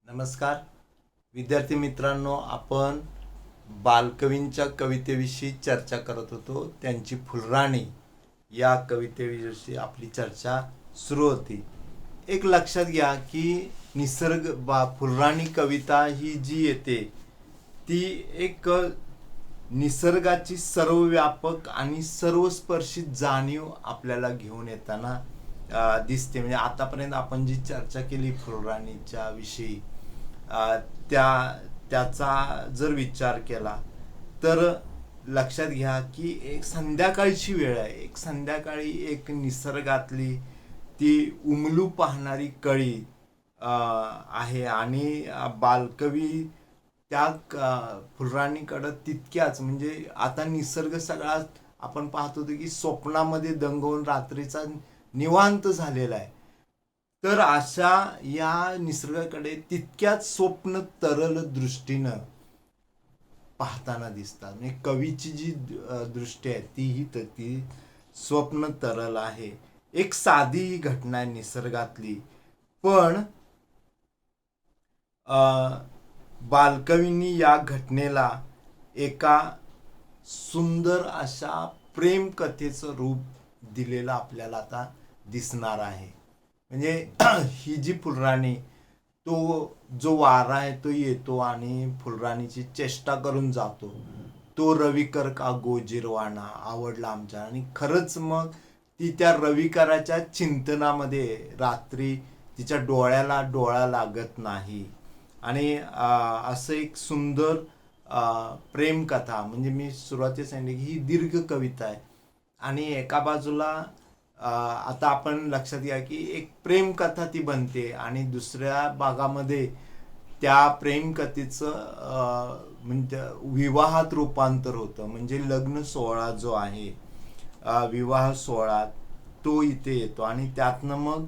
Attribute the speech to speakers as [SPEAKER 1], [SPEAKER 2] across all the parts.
[SPEAKER 1] नमस्कार विद्यार्थी मित्रांनो, आपण बालकवींच्या कवितेविषयी चर्चा करत होतो. त्यांची फुलराणी या कवितेविषयी आपली चर्चा सुरू होती. एक लक्षात घ्या की फुलराणी कविता ही जी येते ती एक निसर्गाची सर्वव्यापक आणि सर्वस्पर्शी जाणीव आपल्याला घेऊन येताना दिसते. म्हणजे आतापर्यंत आपण जी चर्चा केली फुलराणीच्या विषयी त्याचा जर विचार केला तर लक्षात घ्या की एक संध्याकाळची वेळ आहे. एक संध्याकाळी एक निसर्गातली ती उमलू पाहणारी कळी आहे आणि बालकवी त्या फुलराणीकडं तितक्याच, म्हणजे आता निसर्ग सगळा आपण पाहतो की स्वप्नामध्ये दंगवून रात्रीचा निवांत झालेला आहे. तर अशा या निसर्गाकडे तितक्याच स्वप्न तरल दृष्टीनं पाहताना दिसतात. म्हणजे कवीची जी दृष्टी आहे ती स्वप्न तरल आहे. एक साधी घटना आहे निसर्गातली, पण बालकवींनी या घटनेला एका सुंदर अशा प्रेम कथेचं रूप दिलेलं आपल्याला आता दिसणार आहे. म्हणजे ही जी फुलराणी, तो जो वारा आहे तो येतो आणि फुलराणीची चेष्टा करून जातो. तो रविकर का गोजीरवाणा आवडला आमच्या, आणि खरंच मग ती त्या रविकराच्या चिंतनामध्ये रात्री तिच्या डोळ्याला डोळा लागत नाही. आणि असं एक सुंदर प्रेमकथा, म्हणजे मी सुरुवातीला सांगितले की ही दीर्घ कविता आहे. आणि एका बाजूला आता आपण लक्षात घ्या की एक प्रेमकथा ती बनते आणि दुसऱ्या भागामध्ये त्या प्रेमकथेचं म्हणजे विवाहात रूपांतर होतं. म्हणजे लग्न सोहळा जो आहे, विवाह सोहळा, तो इथे येतो. आणि त्यातनं मग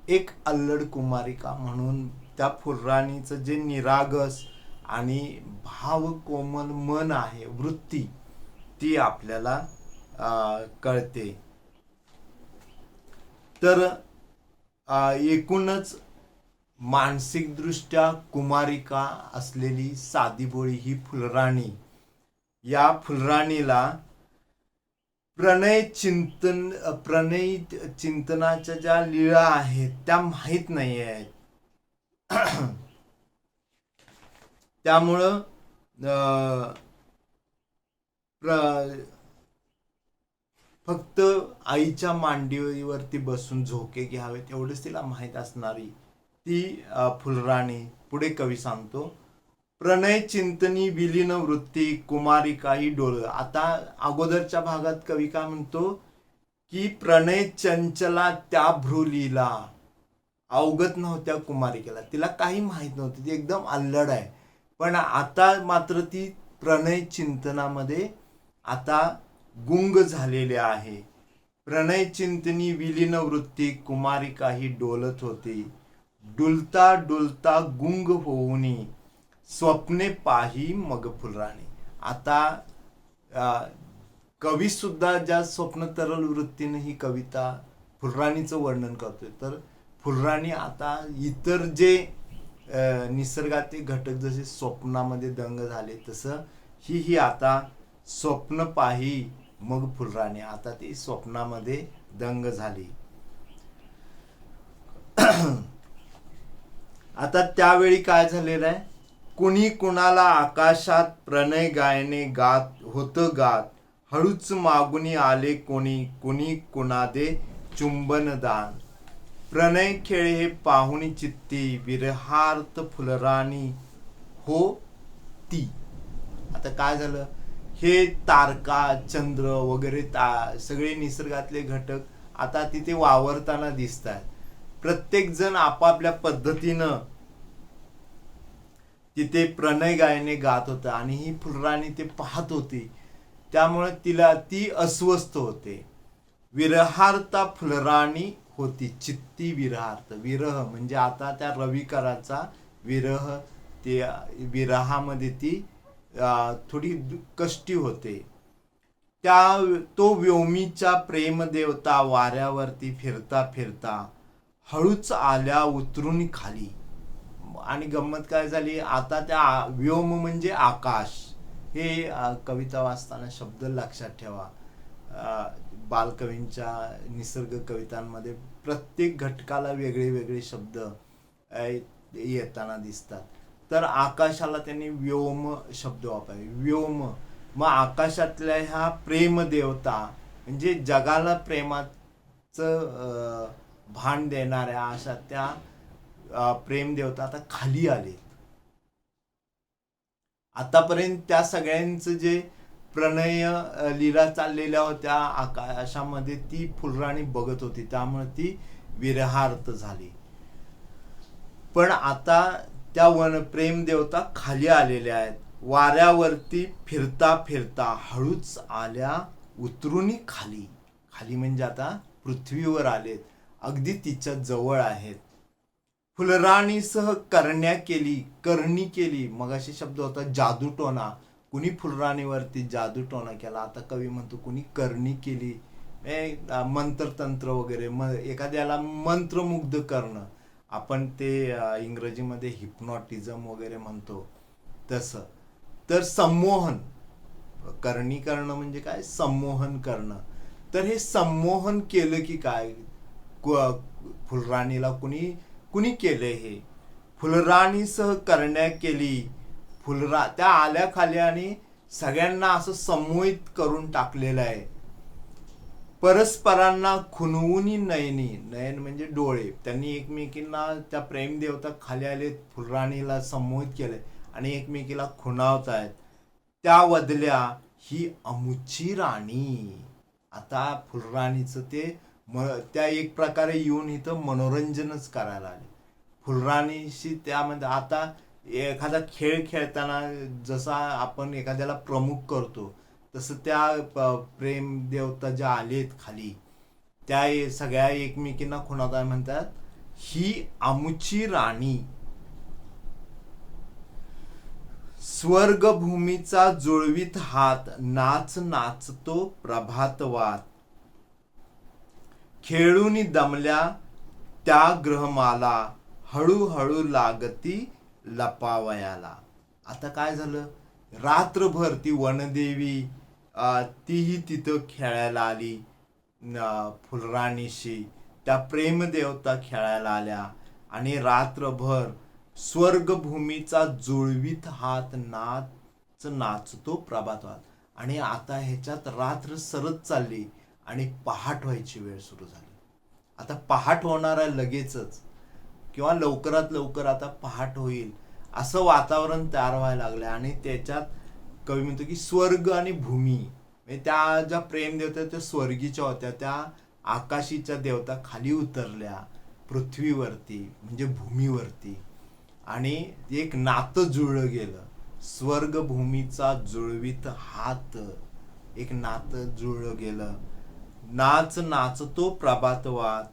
[SPEAKER 1] एक अल्लड कुमारिका म्हणून त्या फुलराणीचं जे निरागस आणि भावकोमल मन आहे, वृत्ती, ती आपल्याला कळते. तर एकूणच मानसिकदृष्ट्या कुमारिका असलेली साधीभोळी ही फुलराणी, या फुलराणीला प्रणय चिंतनाच्या ज्या लीळा आहेत त्या माहीत नाही आहेत. त्यामुळं फक्त आईच्या मांडीवरती बसून झोके घ्यावे तेवढंच तिला माहीत असणारी ती फुलराणी. पुढे कवी सांगतो, प्रणय चिंतनी विलीन वृत्ती कुमारिका ही डोळ. आता अगोदरच्या भागात कवी काय म्हणतो की प्रणय चंचला त्या भ्रुलीला, अवगत नव्हत्या कुमारिकेला, तिला काही माहीत नव्हतं, ती एकदम अल्लड आहे. पण आता मात्र ती प्रणय चिंतनामध्ये आता गुंग झालेले आहे. प्रणय चिंतनी विलीन वृत्ती कुमारिका ही डोलत होती, डुलता डुलता गुंग होऊनी स्वप्ने पाही मग फुलराणी. आता कवी सुद्धा ज्या स्वप्न तरल वृत्तीने ही कविता फुलराणीचं वर्णन करतोय, तर फुलराणी आता इतर जे निसर्गाचे घटक जसे स्वप्नामध्ये दंग झाले, तसं ही आता स्वप्न पाही मग फुलराणी, आता ती स्वप्नामध्ये दंग झाली. आता त्यावेळी काय झालेलं आहे, कुणी कुणाला आकाशात प्रणय गायने गात होतं गात, हळूच मागुनी आले कोणी, कुणी कुणादे चुंबन दान, प्रणय खेळ हे पाहुणी चित्ती, विरहार्थ फुलराणी हो ती. आता काय झालं, हे तारका, चंद्र वगैरे सगळे निसर्गातले घटक आता तिथे वावरताना दिसतात. प्रत्येक जण आपापल्या पद्धतीनं तिथे प्रणय गायने गात होतं आणि ही फुलराणी ते पाहत होती. त्यामुळे तिला ती अस्वस्थ होते. विरहार्था फुलराणी होती चित्ती विरहार्थ, विरह म्हणजे आता त्या रविकराचा विरह, ते विरहामध्ये ती थोडी कष्टी होते. तो व्योमीच्या प्रेमदेवता वाऱ्यावरती फिरता फिरता हळूच आल्या उतरून खाली. आणि गंमत काय झाली, आता त्या व्योम म्हणजे आकाश, हे कविता वाचताना शब्द लक्षात ठेवा. बालकवींच्या निसर्ग कवितांमध्ये प्रत्येक घटकाला वेगळे वेगळे शब्द येताना दिसतात. तर आकाशाला त्यांनी व्योम शब्द वापरले. व्योम, मग आकाशातल्या ह्या प्रेमदेवता म्हणजे जगाला प्रेमाचं भान देणाऱ्या अशा त्या प्रेमदेवता आता खाली आले. आतापर्यंत त्या सगळ्यांचं जे प्रणय लीला चाललेल्या होत्या आकाशामध्ये ती फुलराणी बघत होती, त्यामुळे ती विरहार्थ झाली. पण आता त्या प्रेमदेवता खाली आलेल्या आहेत. वाऱ्यावरती फिरता फिरता हळूच आल्या उतरून खाली. खाली म्हणजे आता पृथ्वीवर आलेत, अगदी तिच्या जवळ आहेत. फुलराणीसह करण्या केली, करणी केली. मगाशी शब्द होता जादूटोणा. कुणी फुलराणीवरती जादूटोणा केला, आता कवी म्हणतो कुणी करणी केली, मंत्रतंत्र वगैरे, एखाद्याला मंत्रमुग्ध करणं. आपण ते इंग्रजीमध्ये हिप्नॉटिझम वगैरे म्हणतो तसं. तर संमोहन, करणी करणं म्हणजे काय, संमोहन करणं. तर हे संमोहन केलं की काय, फुलराणीला कुणी केलं हे. फुलराणीसह करण्या केली. त्या आल्या खाली आणि सगळ्यांना असं संमोहित करून टाकलेलं आहे. परस्परांना खुणवून नयनी, नयन म्हणजे डोळे, त्यांनी एकमेकींना, त्या प्रेमदेवता खाली आले, फुलराणीला संमोहित केले आणि एकमेकीला खुणावत आहेत. त्या वदल्या ही अमुची राणी. आता फुलराणीचं त्या एक प्रकारे येऊन इथं मनोरंजनच करायला आले. फुलराणीशी त्यामध्ये आता एखादा खेळ खेळताना जसा आपण एखाद्याला प्रमुख करतो, तसं त्या प्रेमदेवता ज्या आलेत खाली, त्या सगळ्या एकमेकींना खुणावता म्हणतात ही आमुची राणी. स्वर्गभूमीचा जुळवीत हात, नाच नाचतो प्रभातवात. खेळून दमल्या त्या ग्रहमाला, हळूहळू लागती लपावयाला. आता काय झालं, रात्रभर ती वनदेवी तीही तिथं खेळायला आली फुलराणीशी. त्या प्रेमदेवता खेळायला आल्या आणि रात्रभर स्वर्गभूमीचा जुळवीत हात, नाच नाचतो प्रभातवात. आणि आता ह्याच्यात रात्र सरत चालली आणि पहाट व्हायची वेळ सुरू झाली. आता पहाट होणार आहे लगेचच, किंवा लवकरात लवकर आता पहाट होईल असं वातावरण तयार व्हायला लागलं. आणि त्याच्यात कवी म्हणतो की स्वर्ग आणि भूमी, म्हणजे त्या ज्या प्रेमदेवता त्या स्वर्गीच्या होत्या, त्या आकाशीच्या देवता खाली उतरल्या पृथ्वीवरती म्हणजे भूमीवरती, आणि एक नातं जुळलं गेलं. स्वर्गभूमीचा जुळवीत हात, एक नातं जुळलं गेलं. नाच नाचतो प्रभातवात,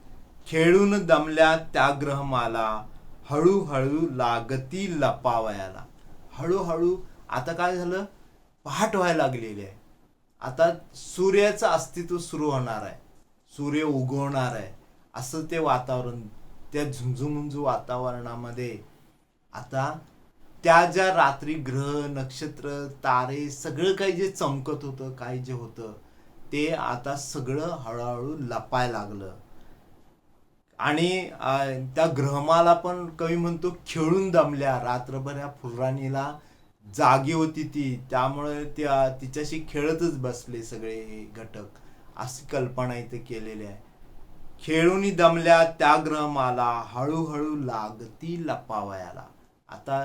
[SPEAKER 1] खेळून दमल्या त्या ग्रहमाला, हळूहळू लागती लपावयाला. हळूहळू आता काय झालं, पहाट व्हायला लागलेली आहे. आता सूर्याचं अस्तित्व सुरू होणार आहे, सूर्य उगवणार आहे, असं ते वातावरण. त्या झुंझुमुंजू वातावरणामध्ये आता त्या ज्या रात्री ग्रह, नक्षत्र, तारे सगळं काही जे चमकत होतं, काय जे होतं ते आता सगळं हळूहळू लपायला लागलं. आणि त्या ग्रहमाला पण कवी म्हणतो खेळून दमल्या. रात्रभर या फुलराणीला जागी होती ती, त्यामुळे तिच्याशी खेळतच बसले सगळे घटक, अशी कल्पना इथे केलेली आहे. खेळून दमल्या त्या ग्रहमाला, हळूहळू लागती लपावयाला. आता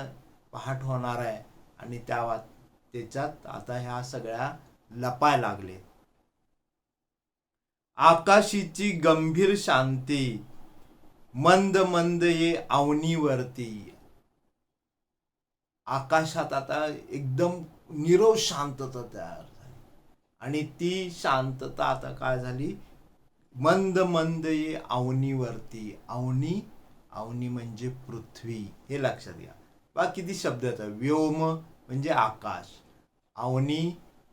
[SPEAKER 1] पहाट होणार आहे आणि त्याच्यात आता ह्या सगळ्या लपाय लागले. आकाशीची गंभीर शांती, मंद मंद ये अवनीवरती. आकाशात आता एकदम नीरव शांतता तयार झाली आणि ती शांतता आता काय झाली, मंद मंद ये अवनीवरती. अवनी म्हणजे पृथ्वी, हे लक्षात घ्या. बाकी किती शब्द येतात, व्योम म्हणजे आकाश, अवनी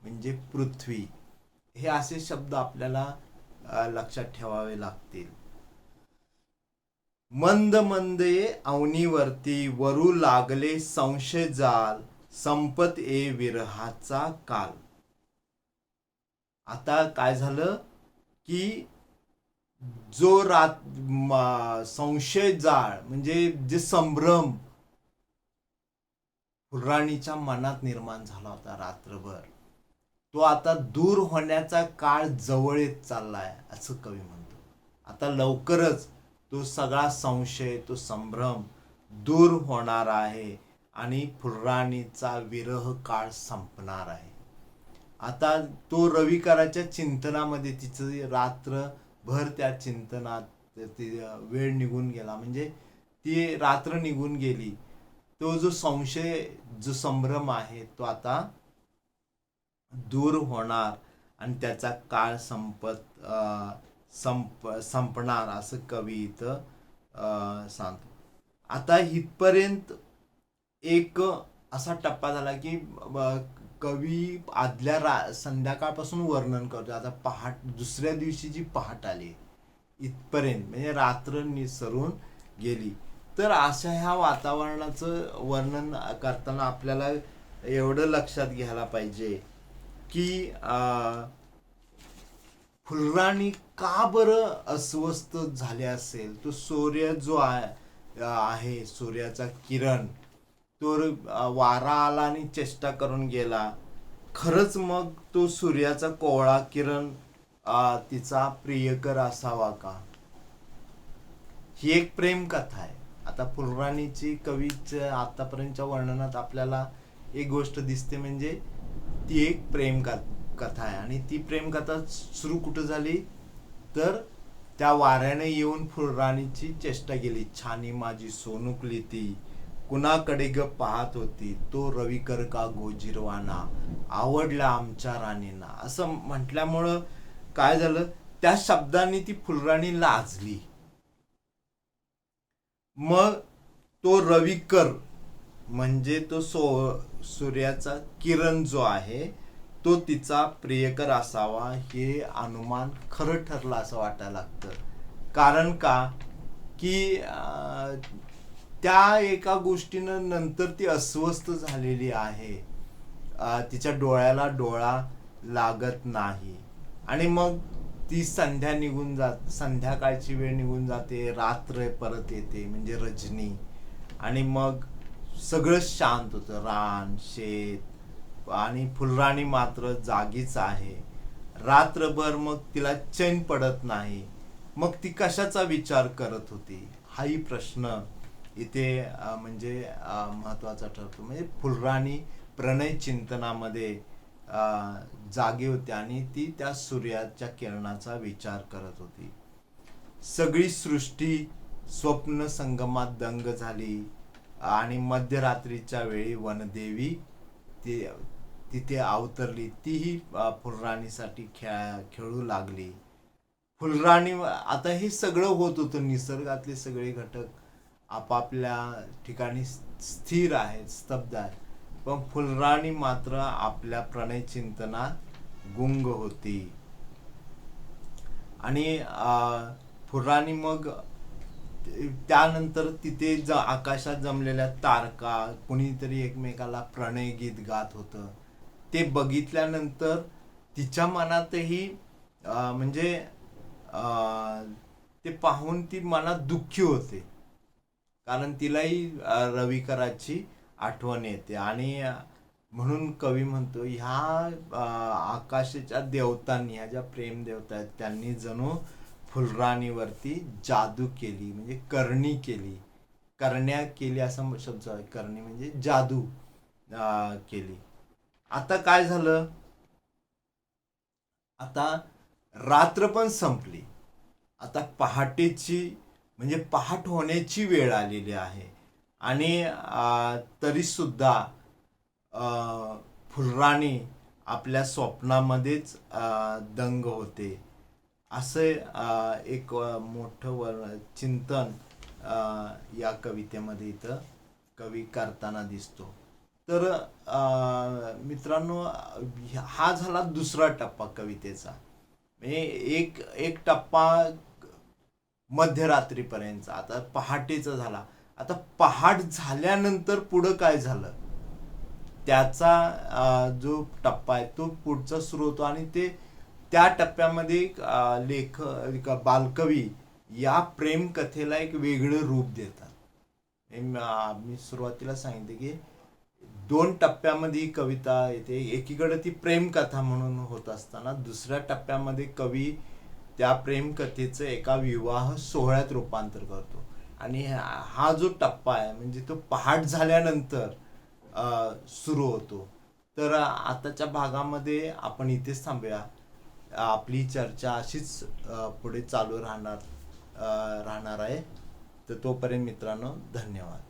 [SPEAKER 1] म्हणजे पृथ्वी, हे असे शब्द आपल्याला लक्षात ठेवावे लागतील. मंद मंद ये अवनीवरती वरू लागले संशय जाल, संपत ए विरहाचा काल. आता काय झालं की जो संशय जाळ म्हणजे जे संभ्रम फुलराणीच्या मनात निर्माण झाला होता रात्रभर, तो आता दूर होण्याचा काळ जवळ येत चाललाय असं कवी म्हणतो. आता लवकरच तो सगळा संशय, तो संभ्रम दूर होणार आहे आणि फुलराणीचा विरह काळ संपणार आहे. आता तो रविकाराच्या चिंतनामध्ये तिचं रात्रभर त्या चिंतनात वेळ निघून गेला, म्हणजे ती रात्र निघून गेली. तो जो संशय, जो संभ्रम आहे तो आता दूर होणार आणि त्याचा काळ संपणार असं कवी इथं सांगतो. आता इथपर्यंत एक असा टप्पा झाला की कवी आदल्या संध्याकाळपासून वर्णन करतो. आता दुसऱ्या दिवशी जी पहाट आली इथपर्यंत, म्हणजे रात्र निसरून गेली. तर अशा ह्या वातावरणाचं वर्णन करताना आपल्याला एवढं लक्षात घ्यायला पाहिजे की फुलराणी का बरं अस्वस्थ झाले असेल. तो सूर्य जो आहे सूर्याचा किरण, तो वारा आला आणि चेष्टा करून गेला. खरंच मग तो सूर्याचा कोवळा किरण तिचा प्रियकर असावा का? ही एक प्रेम कथा आहे. आता फुलराणीची कवीच्या आतापर्यंतच्या वर्णनात आपल्याला एक गोष्ट दिसते, म्हणजे ती एक प्रेम कथा आहे. आणि ती प्रेम कथा सुरू कुठं झाली तर त्या वाऱ्याने येऊन फुलराणीची चेष्टा केली. छानी माझी सोनुकली ती, कुणाकडे ग पाहत होती, तो रविकर का गोजिरवाना, आवडला आमच्या राणींना, असं म्हटल्यामुळं काय झालं, त्या शब्दांनी ती फुलराणी लाजली. मग तो रविकर म्हणजे तो सूर्याचा किरण जो आहे तो तिचा प्रियकर असावा हे अनुमान खरं ठरलं असं वाटायला लागतं. कारण का की त्या एका गोष्टीनं नंतर ती अस्वस्थ झालेली आहे. तिच्या डोळ्याला डोळा लागत नाही आणि मग ती संध्याकाळची वेळ निघून जाते, रात्र परत येते म्हणजे रजनी. आणि मग सगळं शांत होतं, रान शेत, आणि फुलराणी मात्र जागीच आहे रात्रभर. मग तिला चैन पडत नाही. मग ती कशाचा विचार करत होती हाही प्रश्न इथे म्हणजे महत्वाचा ठरतो. म्हणजे फुलराणी प्रणय चिंतनामध्ये जागी होती आणि ती त्या सूर्याच्या किरणाचा विचार करत होती. सगळी सृष्टी स्वप्न संगमात दंग झाली आणि मध्यरात्रीच्या वेळी वनदेवी तिथे अवतरली. तीही फुलराणीसाठी खेळू लागली. फुलराणी आता हे सगळं होत होतं, निसर्गातले सगळे घटक आपापल्या ठिकाणी स्थिर आहेत, स्तब्ध आहेत, पण फुलराणी मात्र आपल्या प्रणय चिंतनात गुंग होती. आणि फुलराणी मग त्यानंतर तिथे आकाशात जमलेल्या तारका, कुणीतरी एकमेकाला प्रणय गीत गात होतं, ते बघितल्यानंतर तिच्या मनातही म्हणजे ते पाहून ती मनात दुःखी होते. कारण तिलाही रविकराची आठवण येते. आणि म्हणून कवी म्हणतो ह्या आकाशाच्या देवतांनी, ह्या ज्या प्रेम देवता आहेत त्यांनी जणू फुलराणीवरती जादू केली, म्हणजे करणी केली, करण्या केली असं शब्द आहे. करणी म्हणजे जादू केली. आता काय झालं, आता रात्र पण संपली. आता पहाटेची म्हणजे पहाट होण्याची वेळ आलेली आहे. आणि तरी सुद्धा फुलराणी आपल्या स्वप्नामध्येच दंग होते. असे एक मोठं चिंतन या कवितेमध्ये इथं कवी करताना दिसतो. तर मित्रांनो, हा झाला दुसरा टप्पा कवितेचा. म्हणजे एक टप्पा मध्यरात्रीपर्यंत, आता पहाटेचा झाला. आता पहाट झाल्यानंतर पुढं काय झालं त्याचा जो टप्पा आहे तो पुढचा सुरू होतो. आणि ते त्या टप्प्यामध्ये बालकवी या प्रेम कथेला एक वेगळं रूप देतात. मी सुरुवातीला सांगितले की 2 टप्प्यामध्ये ही कविता येते. एकीकडे ती प्रेम कथा म्हणून होत असताना दुसऱ्या टप्प्यामध्ये कवी त्या प्रेम कथेचं एका विवाह सोहळ्यात रूपांतर करतो. आणि हा जो टप्पा आहे म्हणजे तो पहाट झाल्यानंतर सुरू होतो. तर आताच्या भागामध्ये आपण इथेच थांबूया. आपली चर्चा अशीच पुढे चालू राहणार आहे. तर तोपर्यंत मित्रांनो, धन्यवाद.